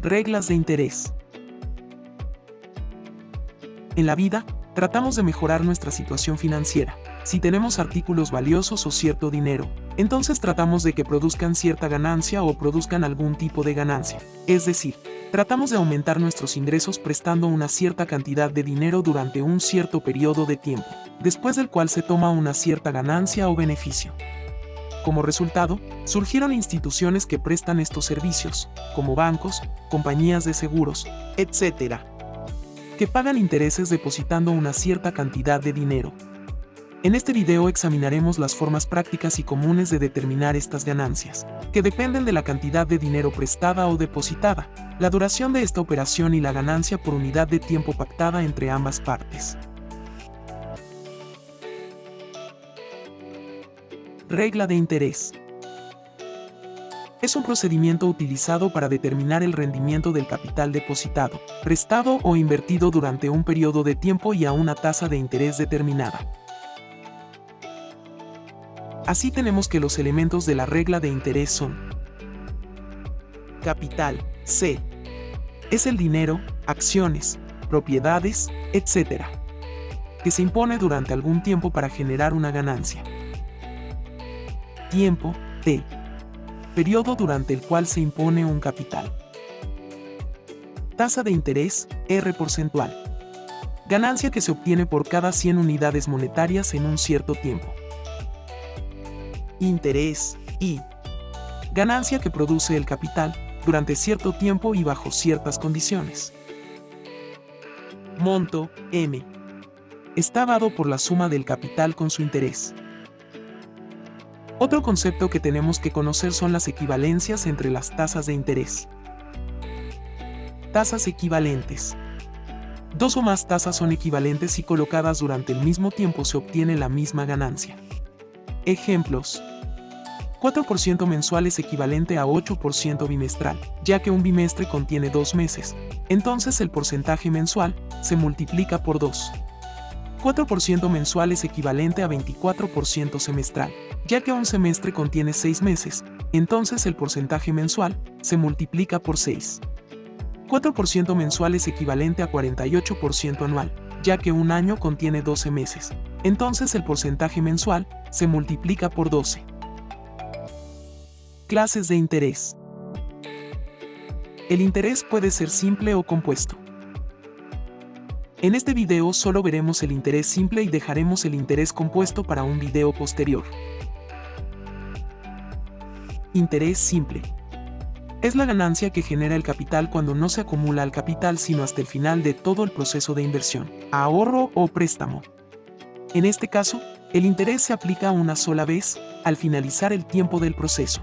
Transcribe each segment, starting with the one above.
Reglas de interés. En la vida, tratamos de mejorar nuestra situación financiera. Si tenemos artículos valiosos o cierto dinero, entonces tratamos de que produzcan cierta ganancia o produzcan algún tipo de ganancia. Es decir, tratamos de aumentar nuestros ingresos prestando una cierta cantidad de dinero durante un cierto periodo de tiempo, después del cual se toma una cierta ganancia o beneficio. Como resultado, surgieron instituciones que prestan estos servicios, como bancos, compañías de seguros, etc., que pagan intereses depositando una cierta cantidad de dinero. En este video examinaremos las formas prácticas y comunes de determinar estas ganancias, que dependen de la cantidad de dinero prestada o depositada, la duración de esta operación y la ganancia por unidad de tiempo pactada entre ambas partes. Regla de interés. Es un procedimiento utilizado para determinar el rendimiento del capital depositado, prestado o invertido durante un periodo de tiempo y a una tasa de interés determinada. Así tenemos que los elementos de la regla de interés son: capital, C. Es el dinero, acciones, propiedades, etc., que se impone durante algún tiempo para generar una ganancia. Tiempo, T. Periodo durante el cual se impone un capital. Tasa de interés, R porcentual. Ganancia que se obtiene por cada 100 unidades monetarias en un cierto tiempo. Interés, I. Ganancia que produce el capital durante cierto tiempo y bajo ciertas condiciones. Monto, M. Está dado por la suma del capital con su interés. Otro concepto que tenemos que conocer son las equivalencias entre las tasas de interés. Tasas equivalentes. Dos o más tasas son equivalentes si colocadas durante el mismo tiempo se obtiene la misma ganancia. Ejemplos: 4% mensual es equivalente a 8% bimestral, ya que un bimestre contiene 2 meses, entonces el porcentaje mensual se multiplica por 2. 4% mensual es equivalente a 24% semestral, ya que un semestre contiene 6 meses, entonces el porcentaje mensual se multiplica por 6. 4% mensual es equivalente a 48% anual, ya que un año contiene 12 meses, entonces el porcentaje mensual se multiplica por 12. Clases de interés. El interés puede ser simple o compuesto. En este video solo veremos el interés simple y dejaremos el interés compuesto para un video posterior. Interés simple. Es la ganancia que genera el capital cuando no se acumula al capital sino hasta el final de todo el proceso de inversión, ahorro o préstamo. En este caso, el interés se aplica una sola vez, al finalizar el tiempo del proceso.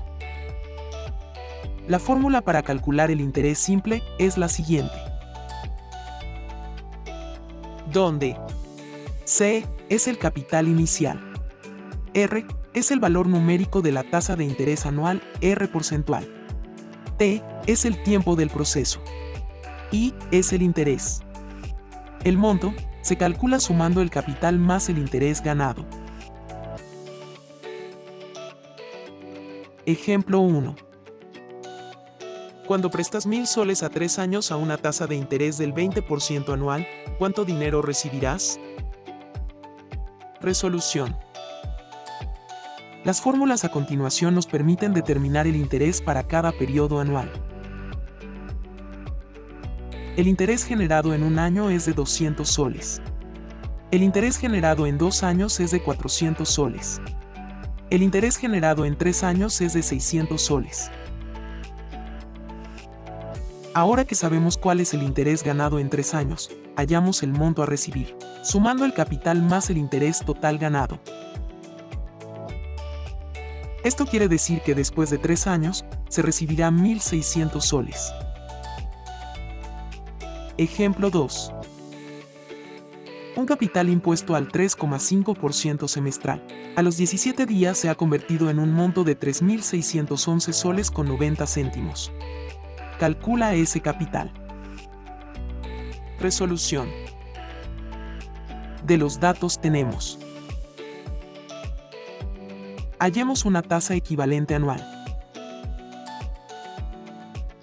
La fórmula para calcular el interés simple es la siguiente, donde C es el capital inicial, R es el valor numérico de la tasa de interés anual, R porcentual, T es el tiempo del proceso, I es el interés. El monto se calcula sumando el capital más el interés ganado. Ejemplo 1. Cuando prestas 1,000 soles a 3 años a una tasa de interés del 20% anual, ¿cuánto dinero recibirás? Resolución. Las fórmulas a continuación nos permiten determinar el interés para cada periodo anual. El interés generado en un año es de 200 soles. El interés generado en 2 años es de 400 soles. El interés generado en 3 años es de 600 soles. Ahora que sabemos cuál es el interés ganado en 3 años, hallamos el monto a recibir, sumando el capital más el interés total ganado. Esto quiere decir que después de 3 años, se recibirá 1,600 soles. Ejemplo 2. Un capital impuesto al 3,5% semestral. A los 17 días se ha convertido en un monto de 3,611 soles con 90 céntimos. Calcula ese capital. Resolución. De los datos tenemos: hallemos una tasa equivalente anual.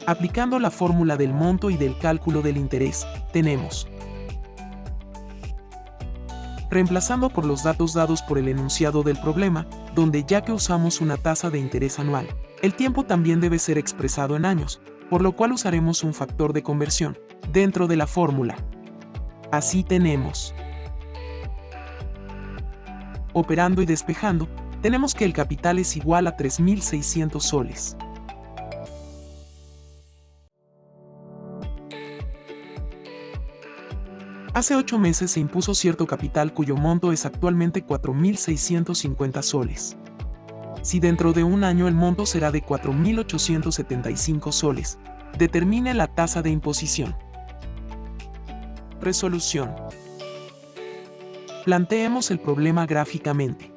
Aplicando la fórmula del monto y del cálculo del interés, tenemos, reemplazando por los datos dados por el enunciado del problema, donde ya que usamos una tasa de interés anual, el tiempo también debe ser expresado en años, por lo cual usaremos un factor de conversión dentro de la fórmula. Así tenemos, operando y despejando, tenemos que el capital es igual a 3.600 soles. Hace 8 meses se impuso cierto capital cuyo monto es actualmente 4.650 soles. Si dentro de un año el monto será de 4.875 soles, determine la tasa de imposición. Resolución. Planteemos el problema gráficamente.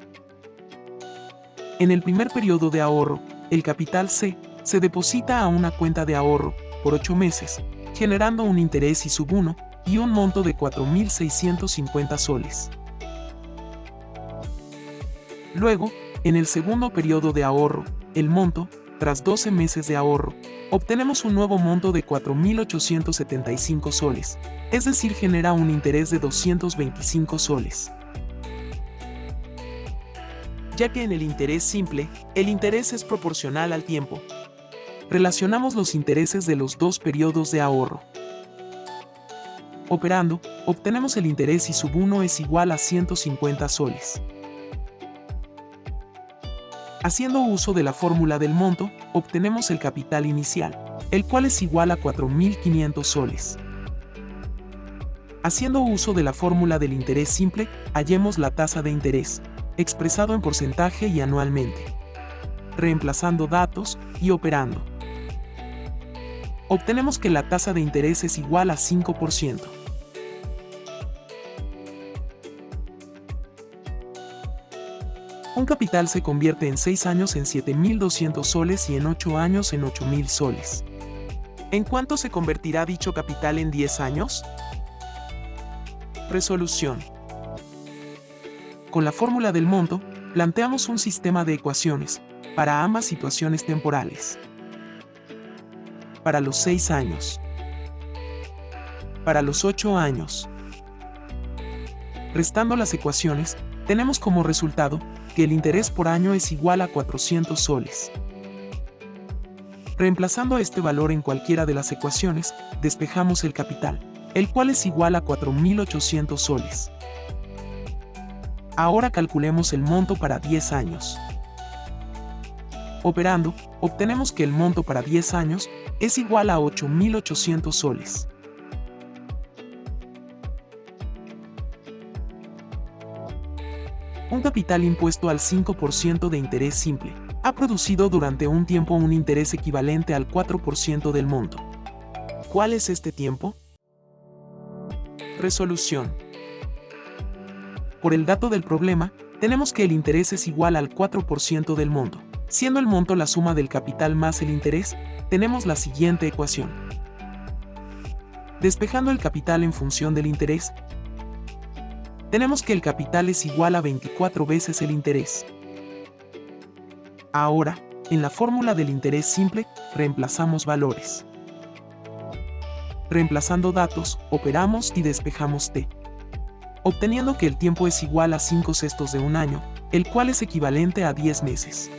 En el primer periodo de ahorro, el capital C se deposita a una cuenta de ahorro por 8 meses, generando un interés I sub 1 y un monto de 4.650 soles. Luego, en el segundo periodo de ahorro, el monto, tras 12 meses de ahorro, obtenemos un nuevo monto de 4.875 soles, es decir, genera un interés de 225 soles. Ya que en el interés simple, el interés es proporcional al tiempo. Relacionamos los intereses de los dos periodos de ahorro. Operando, obtenemos el interés I sub 1 es igual a 150 soles. Haciendo uso de la fórmula del monto, obtenemos el capital inicial, el cual es igual a 4.500 soles. Haciendo uso de la fórmula del interés simple, hallemos la tasa de interés, expresado en porcentaje y anualmente. Reemplazando datos y operando, obtenemos que la tasa de interés es igual a 5%. Un capital se convierte en 6 años en 7.200 soles y en 8 años en 8.000 soles. ¿En cuánto se convertirá dicho capital en 10 años? Resolución. Con la fórmula del monto, planteamos un sistema de ecuaciones para ambas situaciones temporales. Para los 6 años. Para los 8 años. Restando las ecuaciones, tenemos como resultado que el interés por año es igual a 400 soles. Reemplazando este valor en cualquiera de las ecuaciones, despejamos el capital, el cual es igual a 4.800 soles. Ahora calculemos el monto para 10 años. Operando, obtenemos que el monto para 10 años es igual a 8.800 soles. Un capital impuesto al 5% de interés simple ha producido durante un tiempo un interés equivalente al 4% del monto. ¿Cuál es este tiempo? Resolución. Por el dato del problema, tenemos que el interés es igual al 4% del monto. Siendo el monto la suma del capital más el interés, tenemos la siguiente ecuación. Despejando el capital en función del interés, tenemos que el capital es igual a 24 veces el interés. Ahora, en la fórmula del interés simple, reemplazamos valores. Reemplazando datos, operamos y despejamos t, obteniendo que el tiempo es igual a 5/6 de un año, el cual es equivalente a 10 meses.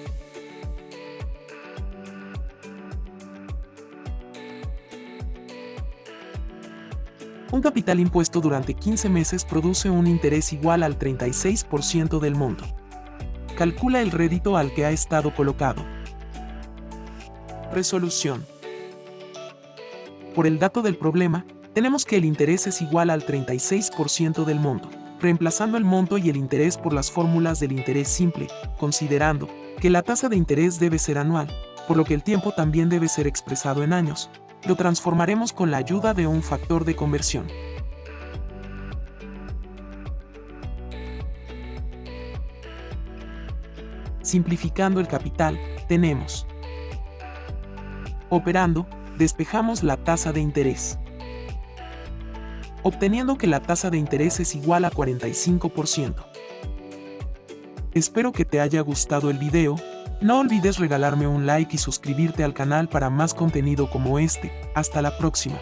Un capital impuesto durante 15 meses produce un interés igual al 36% del monto. Calcula el rédito al que ha estado colocado. Resolución. Por el dato del problema, tenemos que el interés es igual al 36% del monto, reemplazando el monto y el interés por las fórmulas del interés simple, considerando que la tasa de interés debe ser anual, por lo que el tiempo también debe ser expresado en años. Lo transformaremos con la ayuda de un factor de conversión. Simplificando el capital, tenemos. Operando, despejamos la tasa de interés, obteniendo que la tasa de interés es igual a 45%. Espero que te haya gustado el video, No olvides regalarme un like y suscribirte al canal para más contenido como este. Hasta la próxima.